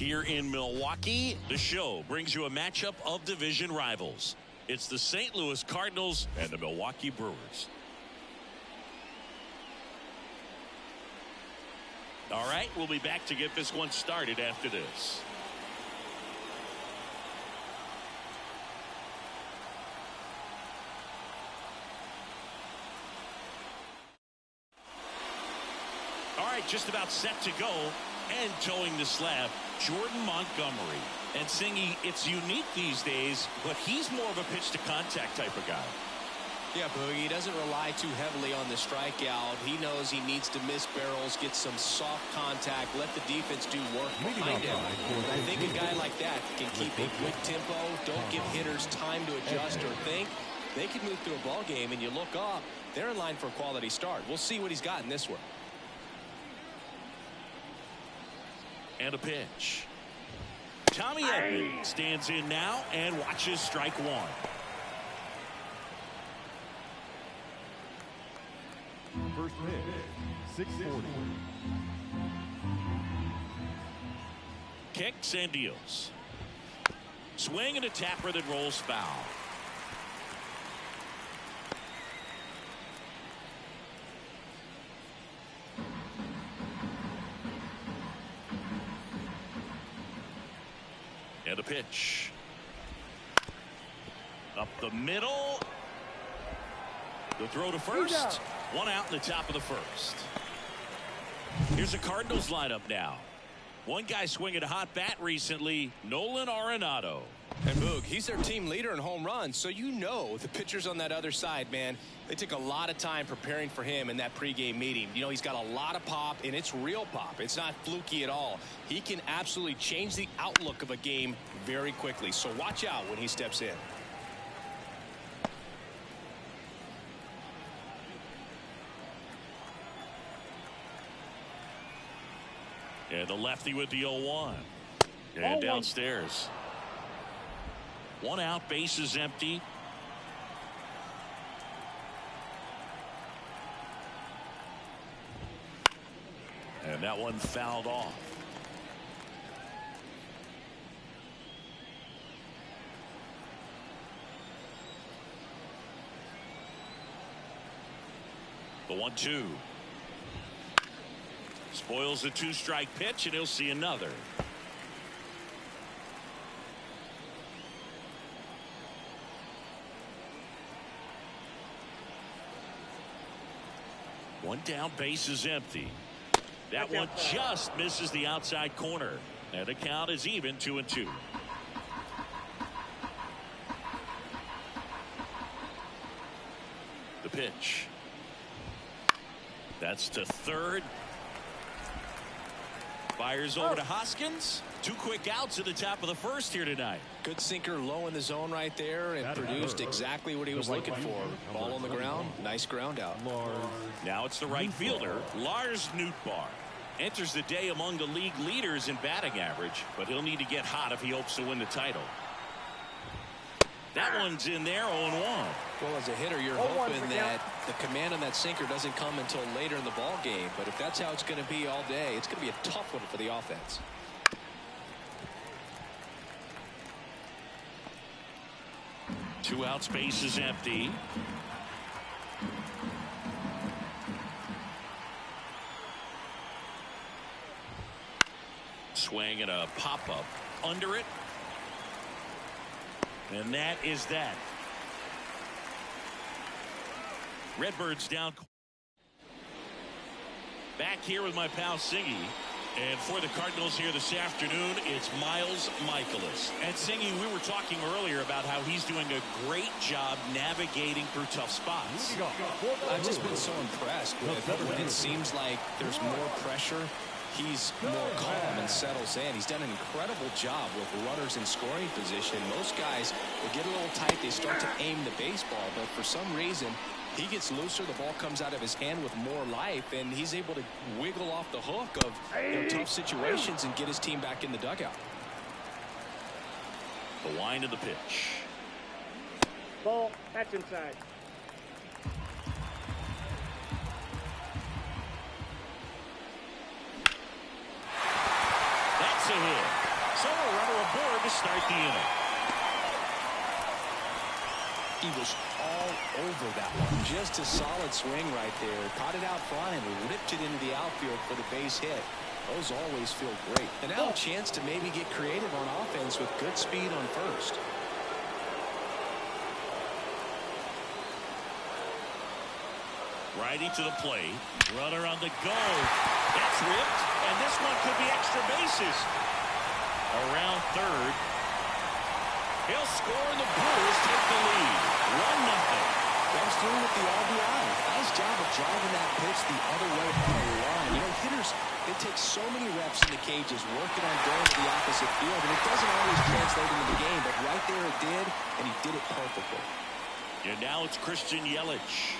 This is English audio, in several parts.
Here in Milwaukee, the show brings you a matchup of division rivals. It's the St. Louis Cardinals and the Milwaukee Brewers. All right, we'll be back to get this one started after this. All right, just about set to go. And towing the slab, Jordan Montgomery. And Singy, it's unique these days, but he's more of a pitch-to-contact type of guy. Yeah, Boogie, he doesn't rely too heavily on the strikeout. He knows he needs to miss barrels, get some soft contact, let the defense do work behind him. And I think a guy like that can keep a good tempo, don't give hitters time to adjust or think. They can move through a ball game, and you look up, they're in line for a quality start. We'll see what he's got in this one. And a pitch. Tommy Edman stands in now and watches strike one. First pitch, 640. Kicks and deals. Swing and a tapper that rolls foul. And a pitch. Up the middle. The throw to first. One out in the top of the first. Here's the Cardinals lineup now. One guy swinging a hot bat recently, Nolan Arenado. And Boog, he's their team leader in home runs, so you know the pitchers on that other side, man, they took a lot of time preparing for him in that pregame meeting. You know, he's got a lot of pop, and it's real pop. It's not fluky at all. He can absolutely change the outlook of a game very quickly, so watch out when he steps in. And the lefty with the 0-1. And downstairs. One out, base is empty. And that one fouled off. The 1-2. Spoils the two-strike pitch, and he'll see another. One down, base is empty. That one just misses the outside corner. And the count is even, 2-2. The pitch. That's to third. Fires over to Hoskins. Two quick outs at the top of the first here tonight. Good sinker low in the zone right there and produced exactly what he was looking for. Ball on the ground. Nice ground out. Now it's the right fielder, Lars Nootbaar. Enters the day among the league leaders in batting average, but he'll need to get hot if he hopes to win the title. That one's in there, 0-1. Well, as a hitter, you're hoping that the command on that sinker doesn't come until later in the ball game. But if that's how it's going to be all day, it's going to be a tough one for the offense. Two outs, base is empty. Swing and a pop-up under it. And that is that. Redbirds down. Back here with my pal Singy. And for the Cardinals here this afternoon, it's Miles Michaelis. And Singy, we were talking earlier about how he's doing a great job navigating through tough spots. I've just been so impressed with when it seems like there's more pressure. He's more calm and settles in. He's done an incredible job with runners in scoring position. Most guys, they get a little tight. They start to aim the baseball, but for some reason, he gets looser. The ball comes out of his hand with more life, and he's able to wiggle off the hook of tough situations and get his team back in the dugout. The wind of the pitch. Ball, that's inside. That's a hit. start the inning. He was all over that one. Just a solid swing right there. Caught it out front and ripped it into the outfield for the base hit. Those always feel great. And now a chance to maybe get creative on offense with good speed on first. Righty to the plate. Runner on the go. That's ripped, and this one could be extra bases. Around third. He'll score, and the Brewers take the lead. 1-0. Comes through with the RBI. Nice job of driving that pitch the other way on the line. You know, hitters, they take so many reps in the cages, working on going to the opposite field, and it doesn't always translate into the game, but right there it did, and he did it perfectly. And now it's Christian Yelich.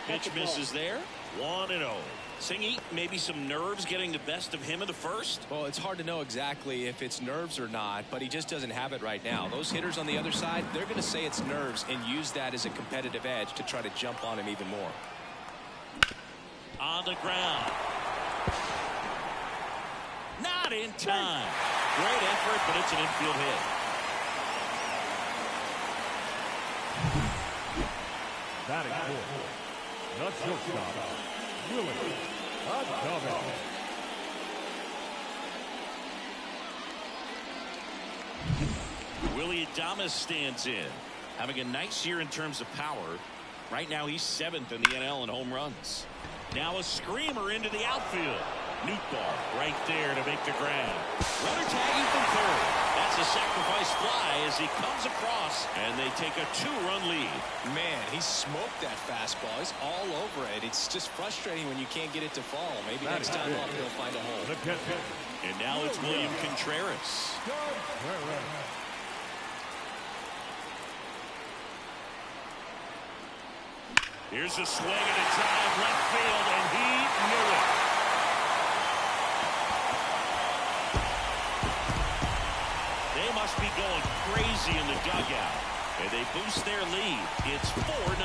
Pitch misses there. 1-0. Singy, maybe some nerves getting the best of him in the first? Well, it's hard to know exactly if it's nerves or not, but he just doesn't have it right now. Those hitters on the other side, they're going to say it's nerves and use that as a competitive edge to try to jump on him even more. On the ground. Not in time. Great effort, but it's an infield hit. Batting fourth, the shortstop, Willie Adames. Willie Adames stands in, having a nice year in terms of power. Right now he's 7th in the NL in home runs. Now a screamer into the outfield. Newtbar right there to make the grab. Runner tagging from third. That's a sacrifice fly as he comes across, and they take a 2-run lead. Man, he smoked that fastball. He's all over it. It's just frustrating when you can't get it to fall. Maybe next time up he'll find a hole. And now it's William Contreras. Here's a swing and a drive left field, and he knew it. They must be going crazy in the dugout, and they boost their lead. It's 4-0.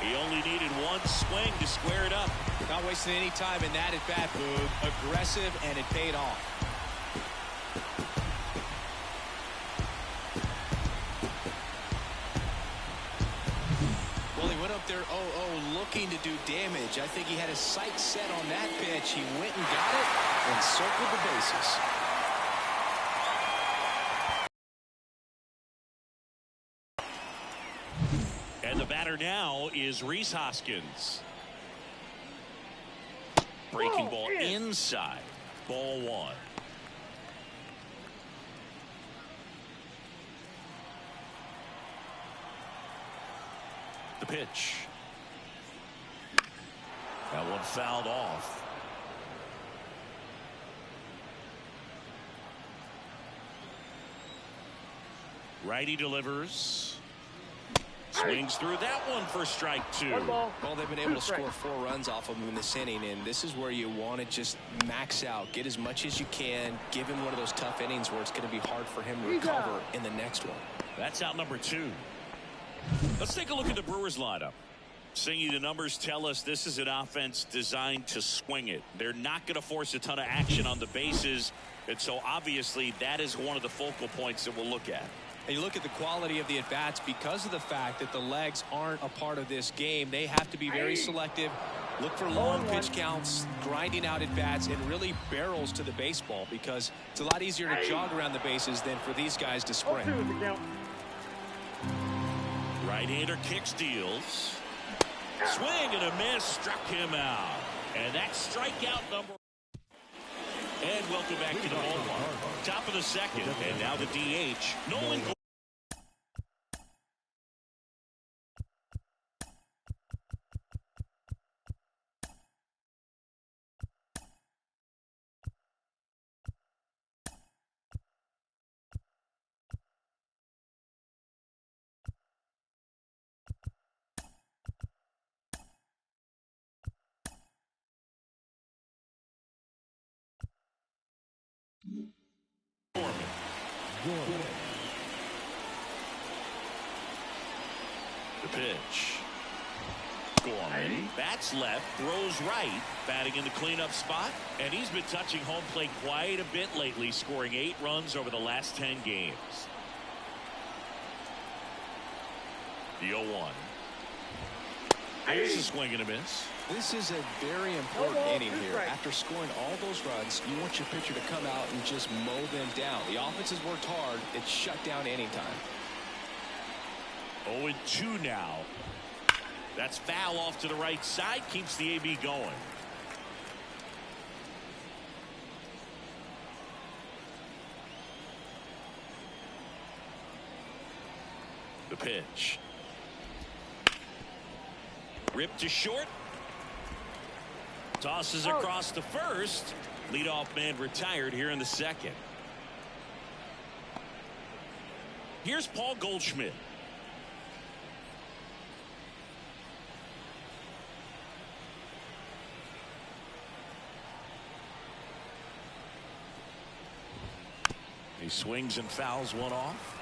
He only needed one swing to square it up. Not wasting any time in that at-bat, Boog. Aggressive, and it paid off. Well, he went up there 0-0 looking to do damage. I think he had his sights set on that pitch. He went and got it and circled the bases. And the batter now is Rhys Hoskins. Breaking ball inside. Ball 1. The pitch. That one fouled off. Righty delivers. Swings through that one for strike 2. Well, they've been able to score 4 runs off of him in this inning, and this is where you want to just max out, get as much as you can, give him one of those tough innings where it's going to be hard for him to recover in the next one. That's out number 2. Let's take a look at the Brewers lineup. Singy, the numbers tell us this is an offense designed to swing it. They're not going to force a ton of action on the bases, and so obviously that is one of the focal points that we'll look at. And you look at the quality of the at-bats because of the fact that the legs aren't a part of this game. They have to be very selective, look for long pitch counts, grinding out at-bats, and really barrels to the baseball because it's a lot easier to jog around the bases than for these guys to sprint. Right-hander kick steals. Swing and a miss, struck him out. And that's strikeout number. And welcome back to the ballpark. Top of the second, and now the DH, Nolan. The pitch. scoring. Bats left, throws right, batting in the cleanup spot, and he's been touching home plate quite a bit lately, scoring 8 runs over the last 10 games. The 0-1. There's a swing and a miss. This is a very important inning here. After scoring all those runs, you want your pitcher to come out and just mow them down. The offense has worked hard. It's shut down anytime. 0-2 now. That's foul off to the right side. Keeps the AB going. The pitch. Ripped to short. Tosses across to first. Leadoff man retired here in the second. Here's Paul Goldschmidt. He swings and fouls one off.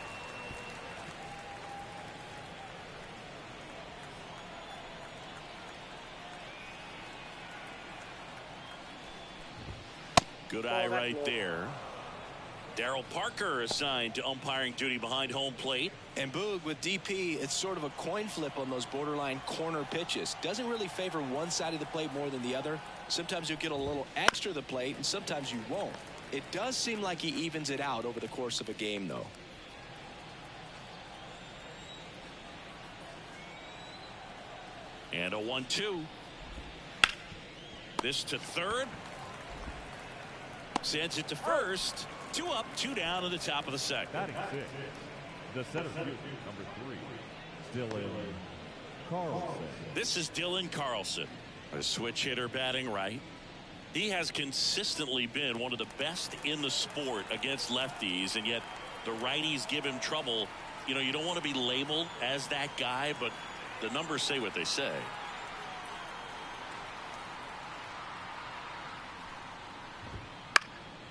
Good eye right there. Darryl Parker assigned to umpiring duty behind home plate. And Boog, with DP, it's sort of a coin flip on those borderline corner pitches. Doesn't really favor one side of the plate more than the other. Sometimes you'll get a little extra the plate, and sometimes you won't. It does seem like he evens it out over the course of a game, though. And a 1-2. This to third. Sends it to first. 2 up, 2 down at the top of the second. Batting 6, the center fielder, number 3, Dylan Carlson. This is Dylan Carlson, a switch hitter batting right. He has consistently been one of the best in the sport against lefties, and yet the righties give him trouble. You know, you don't want to be labeled as that guy, but the numbers say what they say.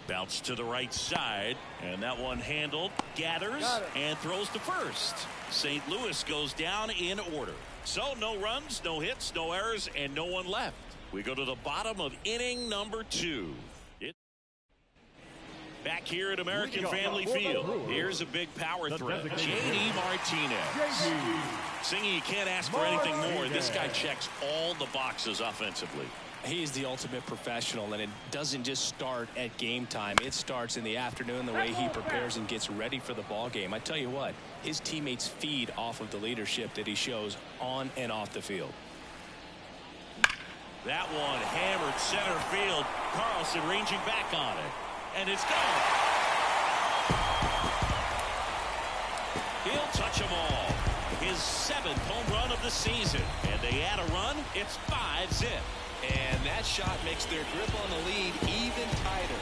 Bounce to the right side, and that one handled, gathers, and throws to first. St. Louis goes down in order. So no runs, no hits, no errors, and no one left. We go to the bottom of inning number 2. Back here at American Family Field, here's a big power threat, J.D. Martinez. Singy, you can't ask for anything more. This guy checks all the boxes offensively. He is the ultimate professional, and it doesn't just start at game time. It starts in the afternoon, the way he prepares and gets ready for the ball game. I tell you what, his teammates feed off of the leadership that he shows on and off the field. That one hammered center field. Carlson ranging back on it, and it's gone. He'll touch them all. His 7th home run of the season, and they add a run. It's 5-zip. And that shot makes their grip on the lead even tighter.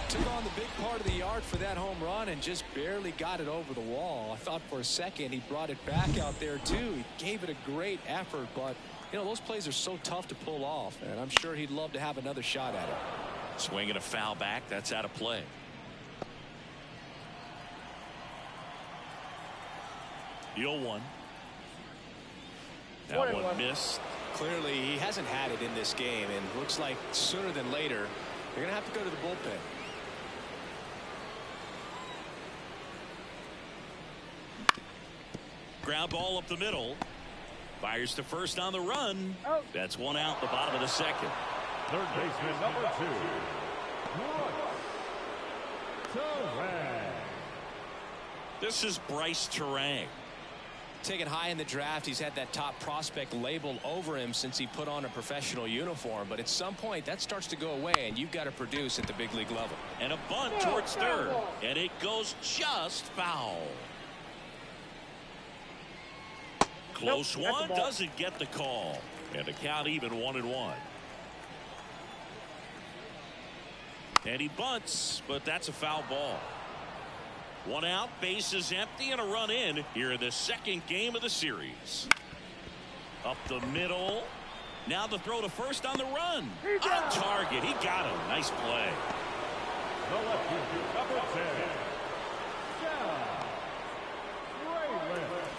Took on the big part of the yard for that home run and just barely got it over the wall. I thought for a second he brought it back out there too. He gave it a great effort, but you know, those plays are so tough to pull off, and I'm sure he'd love to have another shot at it. Swinging a foul back. That's out of play. The 0-1. That one missed. Clearly, he hasn't had it in this game, and looks like sooner than later, they're going to have to go to the bullpen. Ground ball up the middle. Fires to first on the run. That's one out, the bottom of the second. Third baseman, number 2, Turang. This is Bryce Turang. Taken high in the draft, he's had that top prospect labeled over him since he put on a professional uniform, but at some point that starts to go away, and you've got to produce at the big league level. And a bunt towards third, and it goes just foul. Close one, doesn't get the call, and the count even 1-1. And he bunts, but that's a foul ball. One out, bases empty, and a run in here in the second game of the series. Up the middle. Now the throw to first on the run. On target. He got him. Nice play. The left fielder, number 10.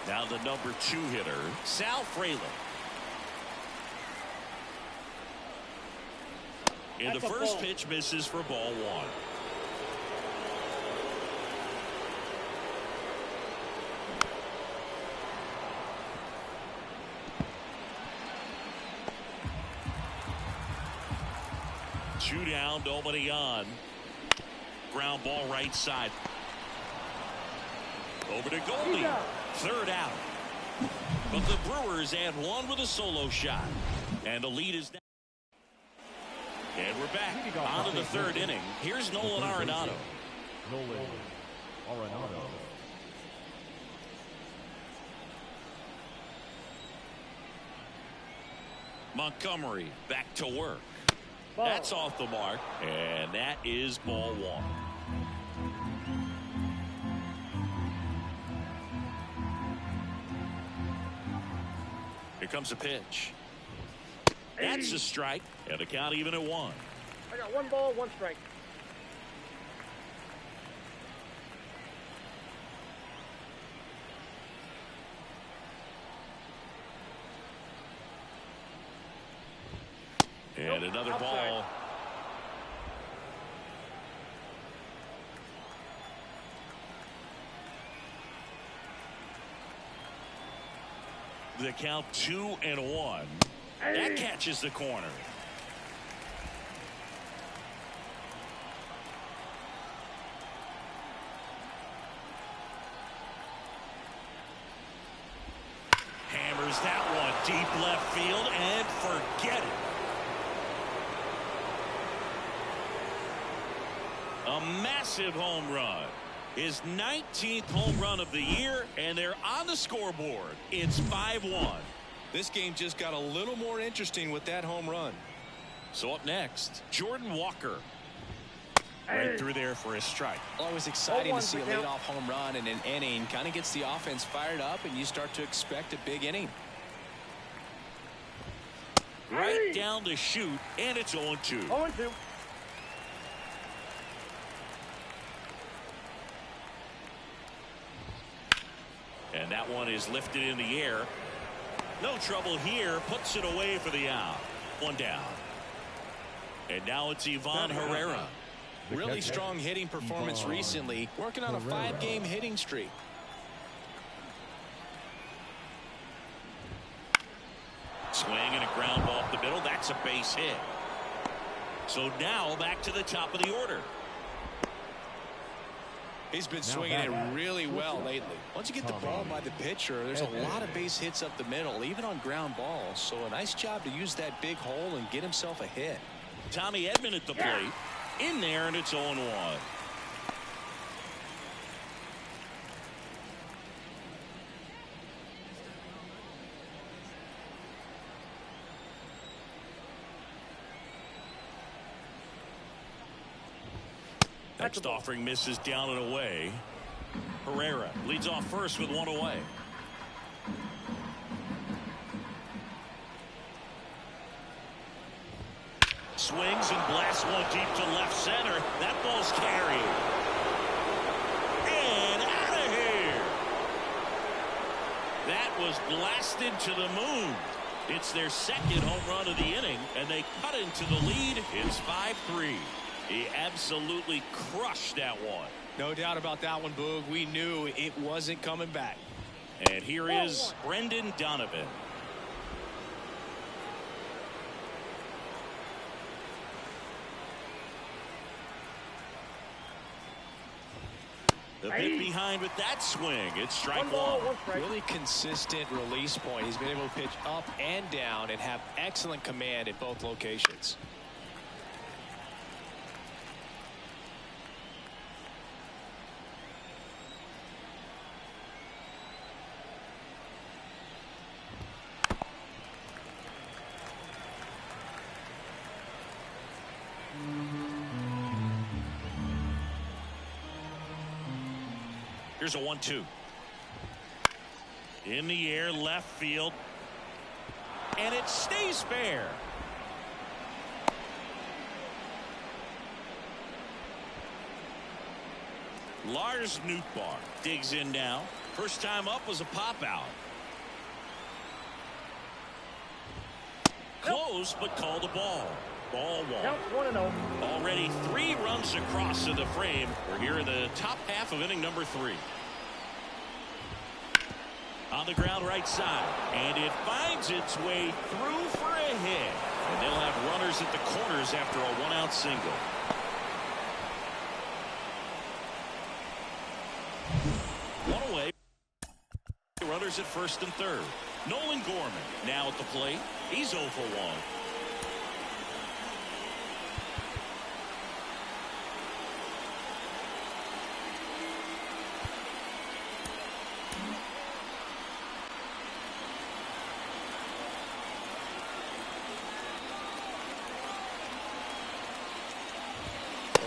Now the number 2 hitter, Sal Fraley. And the first pitch misses for ball 1. Two down, nobody on. Ground ball right side. Over to Goldie. Third out. But the Brewers add one with a solo shot. And the lead is down. And we're back on to the third inning. Here's Nolan Arenado. Nolan Arenado. Montgomery back to work. That's off the mark. And that is ball 1. Here comes a pitch. That's a strike. And the count even at 1. I got 1 ball, 1 strike. And another ball. The count 2-1. That catches the corner. Hammers that one deep left field and forget it. A massive home run. His 19th home run of the year, and they're on the scoreboard. It's 5-1. This game just got a little more interesting with that home run. So up next, Jordan Walker. Right through there for a strike. Always exciting to see a leadoff home run in an inning. Kind of gets the offense fired up, and you start to expect a big inning. Right down the chute, and it's 0-2. 0-2. And that one is lifted in the air. No trouble here. Puts it away for the out. 1 down. And now it's Ivan Herrera. Really strong hitting performance recently. Working on a 5-game hitting streak. Swing and a ground ball up the middle. That's a base hit. So now back to the top of the order. He's been swinging it really well lately. Once you get the ball by the pitcher, there's a lot of base hits up the middle, even on ground balls. So a nice job to use that big hole and get himself a hit. Tommy Edman at the plate. In there, and it's 0-1. Next offering misses down and away. Herrera leads off first with 1 away. Swings and blasts one deep to left center. That ball's carried. And out of here. That was blasted to the moon. It's their second home run of the inning, and they cut into the lead. It's 5-3. He absolutely crushed that one. No doubt about that one, Boog. We knew it wasn't coming back. And here is Brendan Donovan. The bit behind with that swing. It's strike 1. Really consistent release point. He's been able to pitch up and down and have excellent command at both locations. Here's a 1-2. In the air, left field. And it stays fair. Lars Nootbaar digs in now. First time up was a pop out. Close, but called a ball. Ball one. Counts 1-0. Already 3 runs across to the frame. We're here in the top half of inning number 3. On the ground right side. And it finds its way through for a hit. And they'll have runners at the corners after a 1-out single. One away. Runners at first and third. Nolan Gorman now at the plate. He's 0 for 1.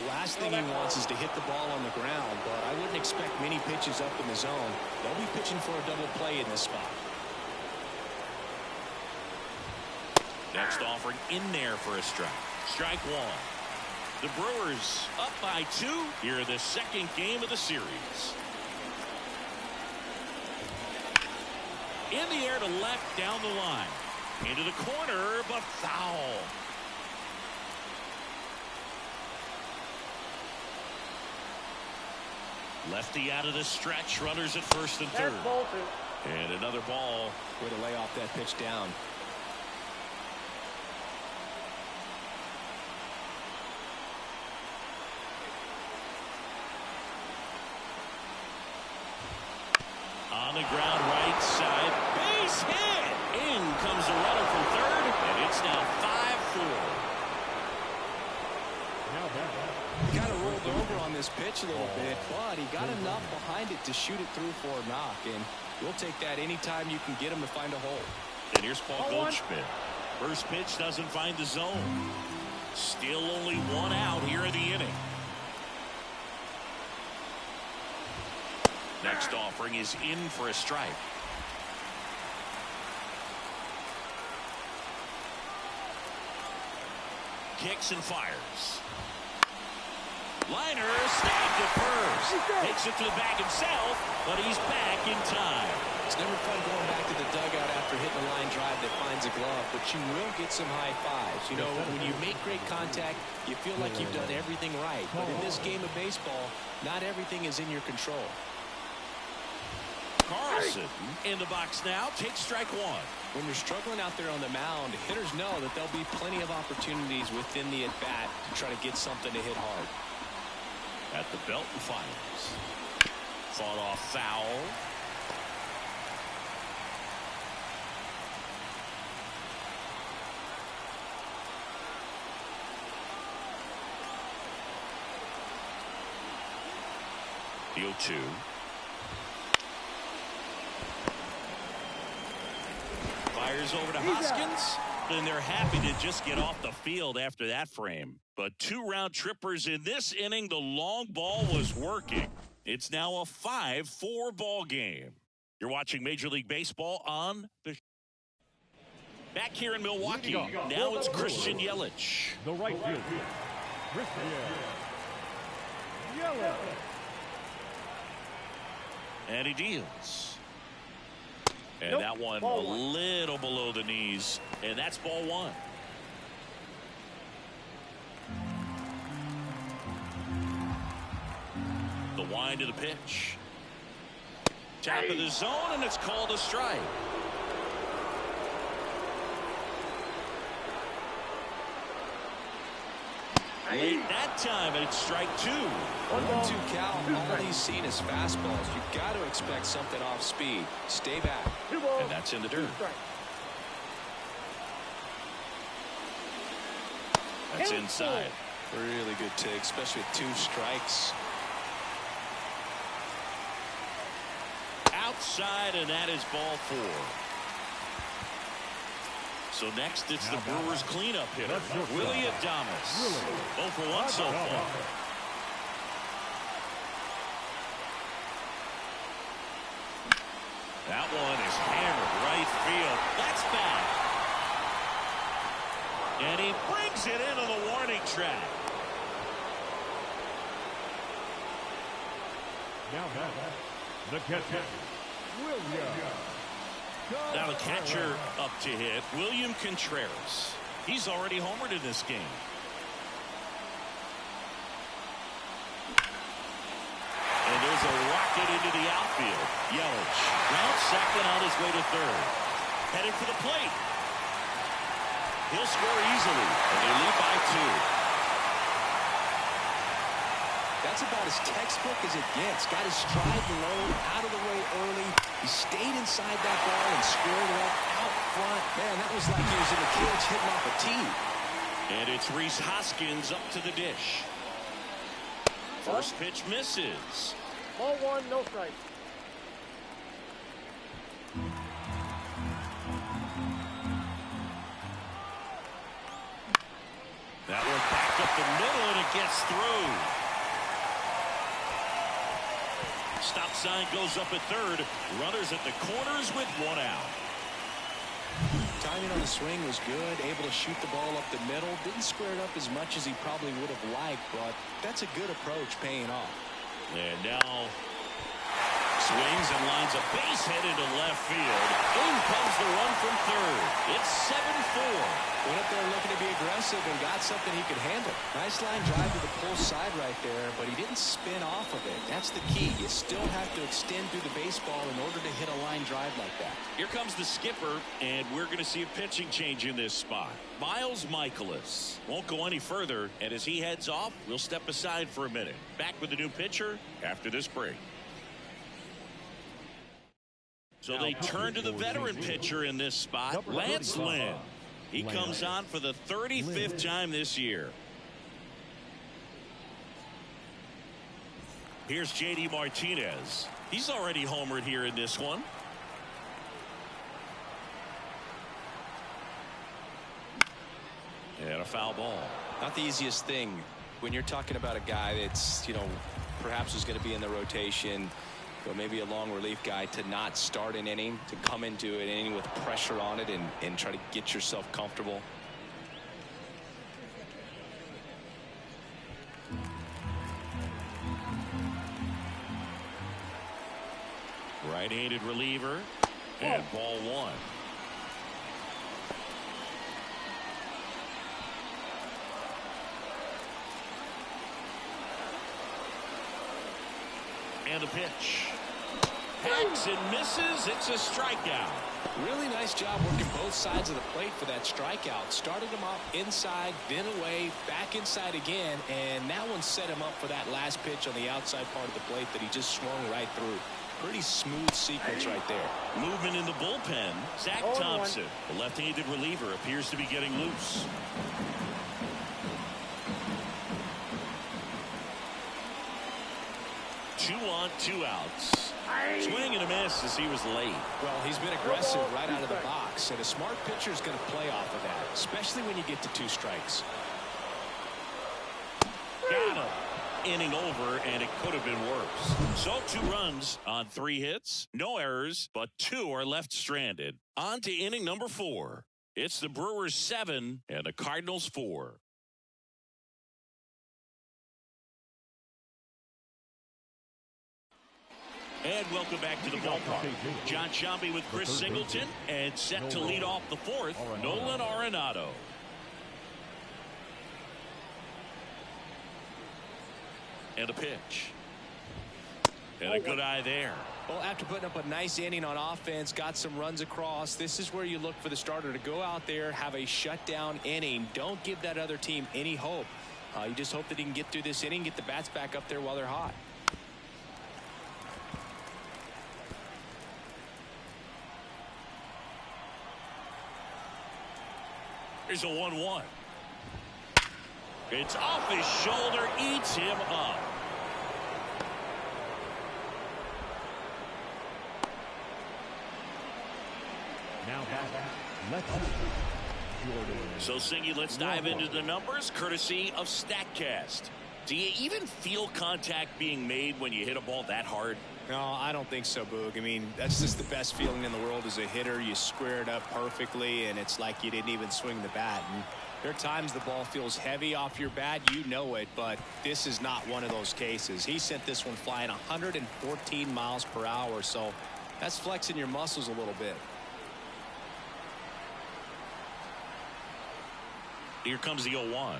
Last thing he wants is to hit the ball on the ground, but I wouldn't expect many pitches up in the zone. They'll be pitching for a double play in this spot. Next offering in there for a strike. Strike one. The Brewers up by 2 here in the second game of the series. In the air to left down the line. Into the corner, but foul. Lefty out of the stretch. Runners at first and third. That's ball 2. And another ball. Way to lay off that pitch down. On the ground right side. Base hit. In comes the runner from third. And it's now 5-4. Kind of rolled over on this pitch a little bit, but he got enough behind it to shoot it through for a knock, and we'll take that anytime you can get him to find a hole. And here's Paul Goldschmidt. First pitch doesn't find the zone. Still only 1 out here in the inning. Next offering is in for a strike. Kicks and fires. Liner snagged at first. Takes it to the bag himself, but he's back in time. It's never fun going back to the dugout after hitting a line drive that finds a glove, but you will get some high fives. You know, when you make great contact, you feel like you've done everything right. But in this game of baseball, not everything is in your control. Carlson in the box now. Takes strike one. When you're struggling out there on the mound, hitters know that there'll be plenty of opportunities within the at-bat to try to get something to hit hard. At the belt and fires. Fought off foul. The 0-2. Fires over to Hoskins. And they're happy to just get off the field after that frame. But 2 round trippers in this inning. The long ball was working. It's now a 5-4 ball game. You're watching Major League Baseball on the back here in Milwaukee. Now it's Christian Yelich. The right field. Christian Yelich. And he deals. And that one a little below the knees. And that's ball 1. The wind of the pitch. Tap of the zone, and it's called a strike. Late that time, and it's strike 2. 1-2 count. All he's seen is fastballs. You've got to expect something off speed. Stay back. And that's in the dirt. That's inside. Really good take, especially with 2 strikes. Outside, and that is ball 4. So next, it's the Brewers cleanup hitter, Willie Adames. 0 for 1 so far. That one is hammered right field. That's back. And he brings it into the warning track. Now the catcher, William. Now the catcher up to hit, William Contreras. He's already homered in this game. And there's a rocket into the outfield. Yelich round second on his way to third. Headed for the plate. He'll score easily, and they lead by 2. That's about as textbook as it gets. Got his stride low, out of the way early. He stayed inside that ball and squared it up out front. Man, that was like he was in the cage hitting off a tee. And it's Rhys Hoskins up to the dish. First pitch misses. Ball 1, no strike. That one backed up the middle, and it gets through. Stop sign goes up at third. Runners at the corners with 1 out. Timing on the swing was good. Able to shoot the ball up the middle. Didn't square it up as much as he probably would have liked, but that's a good approach paying off. And now swings and lines a base hit into left field. In comes the run from third. It's 7-4. Went up there looking to be aggressive and got something he could handle. Nice line drive to the pull side right there, but he didn't spin off of it. That's the key. You still have to extend through the baseball in order to hit a line drive like that. Here comes the skipper, and we're going to see a pitching change in this spot. Miles Michaelis won't go any further, and as he heads off, we'll step aside for a minute. Back with the new pitcher after this break. So they turn to the veteran pitcher in this spot, Lance Lynn. He comes on for the 35th time this year. Here's J.D. Martinez. He's already homered here in this one. And a foul ball. Not the easiest thing when you're talking about a guy that's, perhaps is going to be in the rotation, but maybe a long relief guy, to not start an inning, to come into an inning with pressure on it and try to get yourself comfortable. Right-handed reliever, and ball 1. And a pitch. Hacks and misses. It's a strikeout. Really nice job working both sides of the plate for that strikeout. Started him off inside, then away, back inside again, and that one set him up for that last pitch on the outside part of the plate that he just swung right through. Pretty smooth sequence right there. Movement in the bullpen. Zach Thompson, the left-handed reliever, appears to be getting loose. Two on, 2 outs. Swing and a miss as he was late. Well, he's been aggressive right out of the box, and a smart pitcher is going to play off of that, especially when you get to 2 strikes. Got him. Inning over, and it could have been worse. So 2 runs on 3 hits, no errors, but 2 are left stranded. On to inning number 4. It's the Brewers 7 and the Cardinals 4. And welcome back to the ballpark. John Sciambi with Chris Singleton, and set to lead off the 4th, Nolan Arenado. And a pitch. And a good eye there. Well, after putting up a nice inning on offense, got some runs across, this is where you look for the starter to go out there, have a shutdown inning. Don't give that other team any hope. You just hope that he can get through this inning, get the bats back up there while they're hot. Here's a 1-1. It's off his shoulder, eats him up. Now back. So, Singy, let's dive into the numbers, courtesy of StatCast. Do you even feel contact being made when you hit a ball that hard? No, I don't think so, Boog. I mean, that's just the best feeling in the world as a hitter. You square it up perfectly, and it's like you didn't even swing the bat. And There are times the ball feels heavy off your bat, you know it, but this is not one of those cases. He sent this one flying 114 miles per hour, so that's flexing your muscles a little bit. Here comes the 0-1.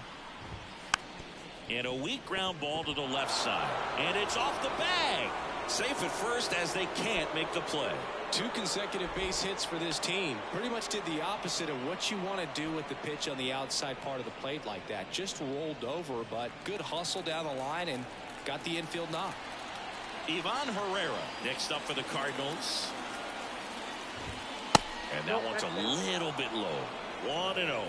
And a weak ground ball to the left side. And it's off the bag. Safe at first as they can't make the play. 2 consecutive base hits for this team. Pretty much did the opposite of what you want to do with the pitch on the outside part of the plate like that. Just rolled over, but good hustle down the line and got the infield knock. Ivan Herrera next up for the Cardinals. And that one's a little bit low. 1-0.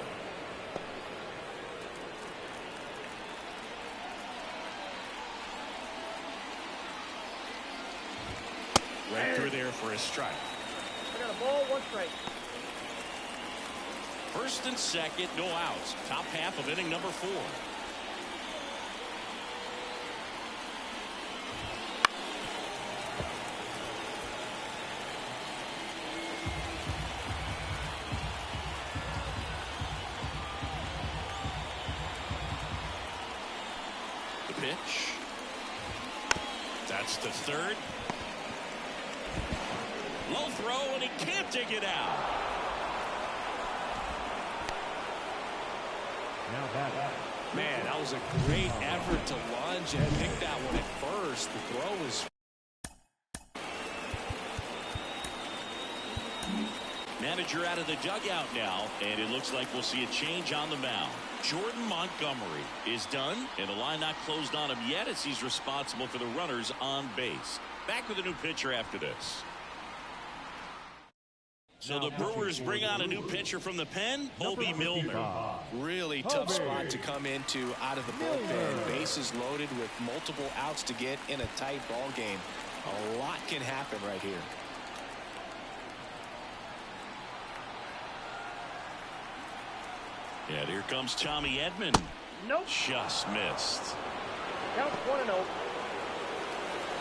Right through there for a strike. I got a ball, 1 strike. First and second, no outs. Top half of inning number 4. The pitch. That's the third. Low throw, and he can't dig it out. Now back. Man, that was a great effort to lunge and pick that one at first. The throw was... Manager out of the dugout now, and it looks like we'll see a change on the mound. Jordan Montgomery is done, and the line not closed on him yet as he's responsible for the runners on base. Back with a new pitcher after this. So the Brewers bring on a new pitcher from the pen, Bobby Milner. Really tough spot to come into out of the bullpen. Bases loaded with multiple outs to get in a tight ball game. A lot can happen right here. And here comes Tommy Edman. Nope. Just missed. Count 1-0.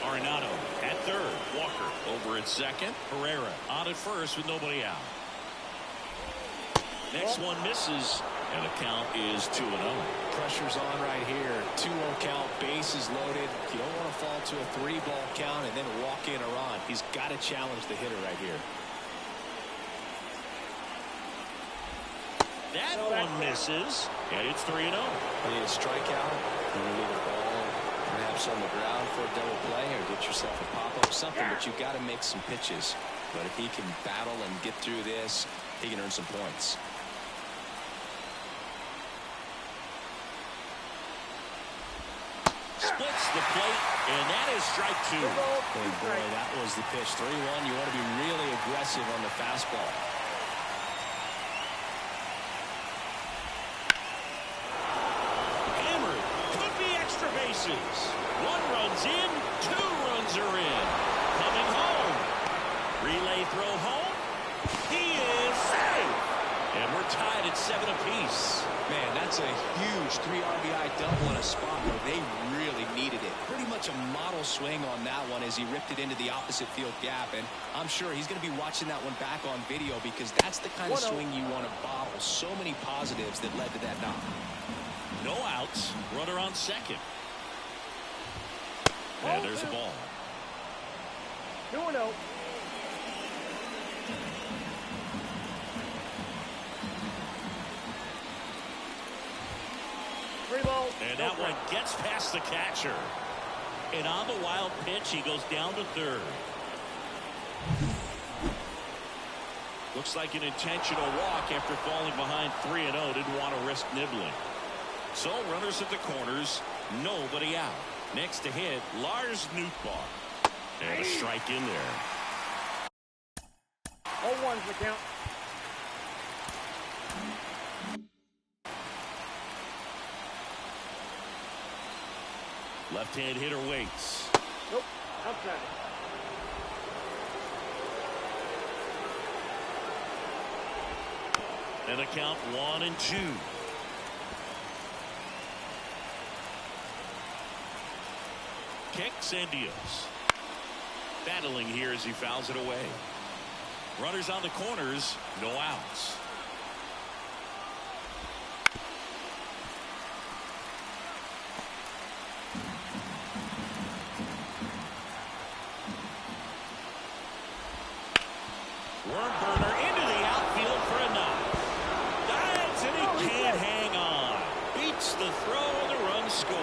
Arenado at third. Walker over at second. Herrera on at first with nobody out. Next one misses, and the count is 2-0. Pressure's on right here. 2-0 count, bases loaded. You don't want to fall to a 3-ball count and then walk in a run. He's got to challenge the hitter right here. That one misses, and it's 3-0. You need a strikeout. You need a ball perhaps on the ground for a double play or get yourself a pop-up, something, but you've got to make some pitches. But if he can battle and get through this, he can earn some points. Splits the plate, and that is strike 2. And boy, that was the pitch. 3-1. You want to be really aggressive on the fastball. Hammered. Could be extra bases. 1 run's in. 2 runs are in. Coming home. Relay throw home. He is safe. And we're tied at 7 apiece. Man, that's a huge 3 RBI double in a spot where they really needed it. Pretty much a model swing on that one as he ripped it into the opposite field gap. And I'm sure he's going to be watching that one back on video because that's the kind of swing you want to bottle. So many positives that led to that knock. No outs. Runner on second. And there's a ball. 2-0. And that one gets past the catcher. And on the wild pitch, he goes down to third. Looks like an intentional walk after falling behind 3-0. Didn't want to risk nibbling. So runners at the corners, nobody out. Next to hit, Lars Nootbaar. And a strike in there. 0-1's the count. Left-hand hitter waits. Nope. Outside. And a count 1-2. Kicks and deals. Battling here as he fouls it away. Runners on the corners, no outs. burner into the outfield for a knock. Dives and he can't hang on. Beats the throw and the run score.